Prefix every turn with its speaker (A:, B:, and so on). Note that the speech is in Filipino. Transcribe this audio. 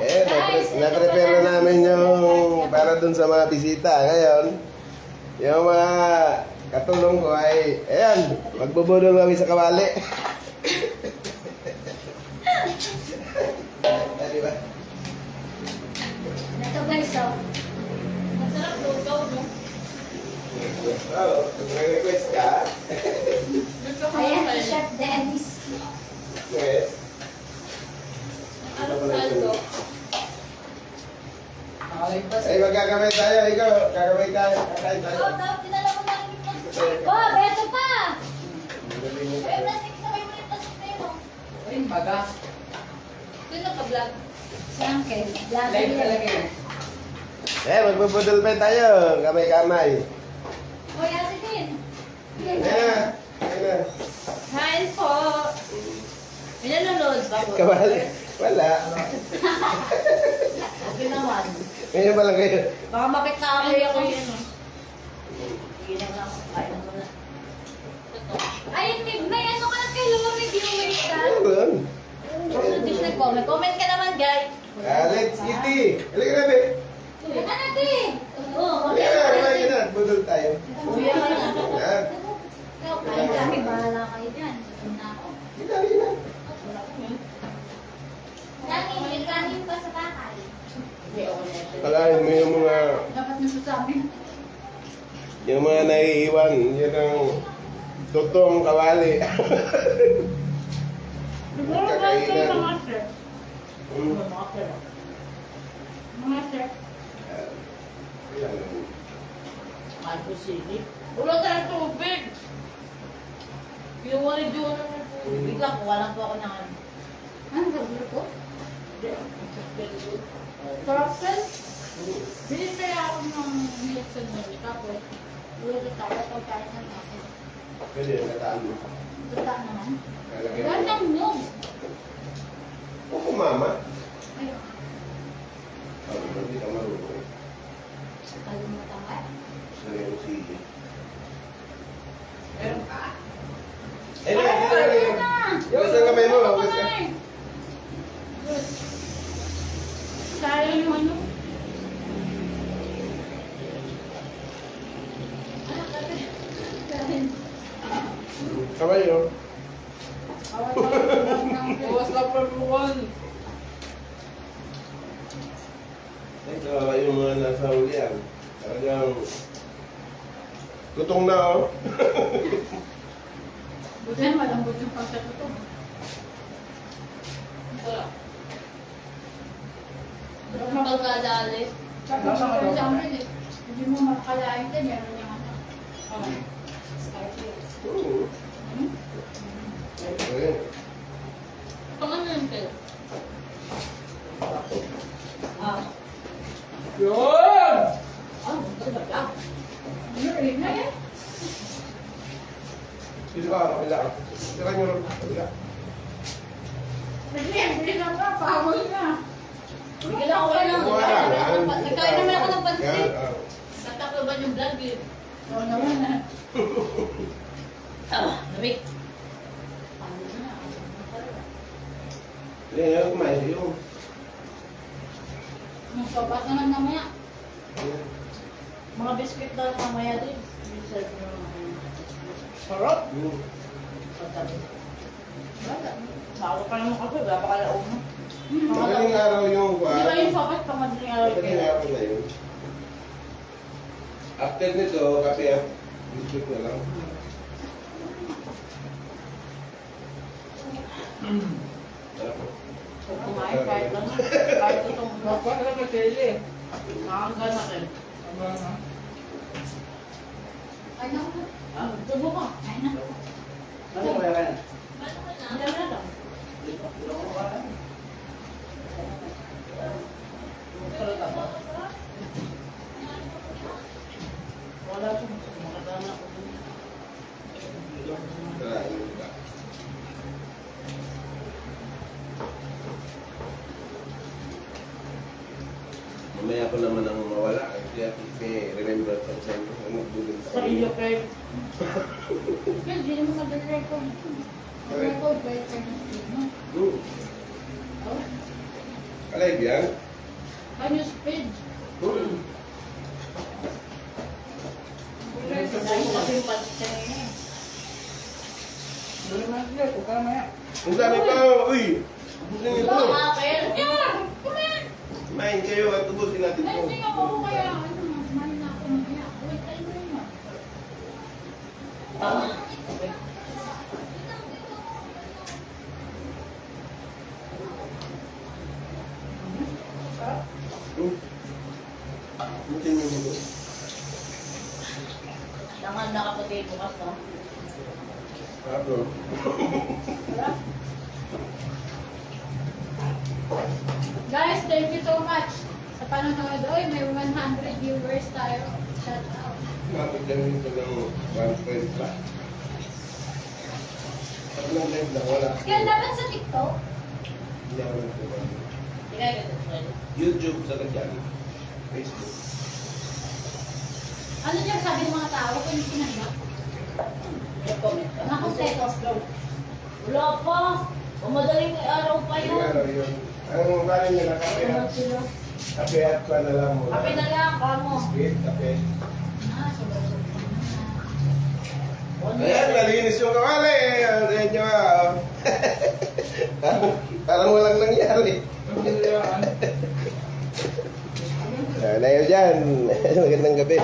A: Eh, na-prepare na namin yung para dun sa mga bisita. Ngayon, yung mga katulong ko ay, ayan, magbubudol kami sa kawali. Diba?
B: Ito guys, oh. Masarap lugaw, no?
A: Oo, kung may request ka.
B: Ayan, si Chef Dennis.
A: Yes.
B: Ano saldo?
A: Ay, magkakamay tayo. Ikaw, kakamay tayo. Kakain tayo.
B: Dapat dinala mo na rin yung plastic. Oh, beto pa! Ay, plastic na kayo ulit plastic na yun, oh.
C: Ay, baga.
B: Sino ka-vlog? Si Uncle. Vlog
C: Live talaga yun.
A: Eh, magbubudol pa tayo. Kamay-kamay.
B: Oh, yasi din.
A: Ayan na. Ayan na.
B: Hi po. May nanonood ba po?
A: Kawali. Wala.
B: Okay naman.
A: Ngayon pa lang kayo.
B: Baka makikakay ako yun, oh. Sige na lang. Kain mo na. Ay, may ano ka na kay Lori, viewers ka?
A: Meron.
B: So, di siya nag-comment. Comment ka naman, guys.
A: Alex, Kitty. Halika na, be.
B: Ano natin? Oo,
A: Halika na, kumain na. Budol tayo.
B: Kuya ka na.
A: Yan.
B: Kain kami, bahala kayo dyan. Na ako.
A: Halika, halika na.
B: Dami, may kanin pa sa bahay.
A: Kalahin mo yung mga
B: Dapat nasasabi.
A: naiiwan. Yan ang totoong kawali. Kakainan.
B: Mga chef.
A: Hmm.
B: Mga chef.
A: Ayan.
B: Wala tayong tubig. Yung wala doon ng tubig lang. Kuha lang po ako ng ano. Ano ba po? Torpel? Bili kaya ako ng milk sa nila. Tapos, ulo tayo pagkain ng akin.
A: Pwede, kataan mo.
B: Tuta naman.
A: Lalagyan
B: Wala
A: mo.
B: nang nyog.
A: Oo, mama.
B: Ayun.
A: Hindi ka marunong.
B: Kalimutan ka.
A: Sana yung sige.
C: Meron ka?
A: Eh, na, dito na rin. Huwag sa kamay mo. Huwag ka.
B: Sayang yung ano.
A: Kamay yun.
C: Buwas lang per buwan.
A: Ay, kawawa yung mga nasa hulihan. Talagang lutong na, oh.
B: Buti na malambot yung pagkatuto. Wala. Huwag na pagkadali. Tapos sa amin eh. Hindi mo makakalain din. Meron yung ano. Skyfields.
A: Oo. Ayun.
B: Pangan yun kayo?
C: Yun!
B: Yun na yan.
A: Dito ka, kapila ka. Tira nyo rin. Kapila.
B: Hindi lang ka. Pawal na. Sige lang, okay lang. Nagkain naman ako ng pansit.
A: Yan, ah.
B: Natakloban yung vlog eh. Oo naman na. Lamig.
A: Hindi, ngayon kumain yung.
B: Yung sobat naman namaya. Mga biscuit daw mamaya din. Sarap. Wala. Bago pa naman kasi, wala pa kala umo.
A: Madaling araw yung
B: Di ba yung sobat pa madaling araw
A: Madaling
B: kayo?
A: araw na yun. After nito, kape at biscuit na lang. Sarap.
B: Kung kumain, kahit lang. Kahit itong vlog.
C: Bakit ka nagkili?
B: Nakakagana kayo.
C: Tama na.
B: Ay, naku. Tubo ka. Ay, naku.
C: Ano ba yan?
B: Hindi na lang. Wala siya. Makagana ko dun.
A: Karain ka. Mamaya ko naman ang mawala. Kaya remember ko sa inyo. Ano bubin
B: Sa iyo, Craig. Hindi naman mag-record. Mag-record, better na speed mo.
A: Hmm.
B: Oh.
A: Alive yan?
B: Can you speed?
C: Dali mo na ito, kamaya.
A: Ang dami pa, uy! Ubusin niyo ito.
B: Yan! Kumain!
A: Kumain kayo at ubusin natin
B: Ay,
A: ito.
B: hindi ako kaya. Ano, kumain na ako mamaya. Wait, tayo mo yun.
A: Ubusin niyo ito.
B: Naman nakaputi bukas to.
A: Pablo.
B: Guys, thank you so much sa panonood. Oy, may 100 viewers tayo. Shout out.
A: Mapagdamin ito ng 1 pa. Pag nag-live na wala.
B: Yan, dapat sa TikTok.
A: Hindi ako nagtuwa.
B: Hindi ka
A: YouTube sa kanya. Facebook.
B: Ano niya sabi ng mga tao kung hindi kinanggap? Nakusetos daw. Wala pa. Madaling araw pa
A: Hindi
B: yun.
A: nga raw yun. Ang kanin niya na kape at kape at pa na lang muna.
B: Kape na lang, kamo.
A: Biscuit, kape.
B: Ah, sobrang
A: Ayan, nalinis yung kawali. Ayan nyo ah. Parang walang nangyari.
C: Ang
A: Nayo dyan. Magandang gabi.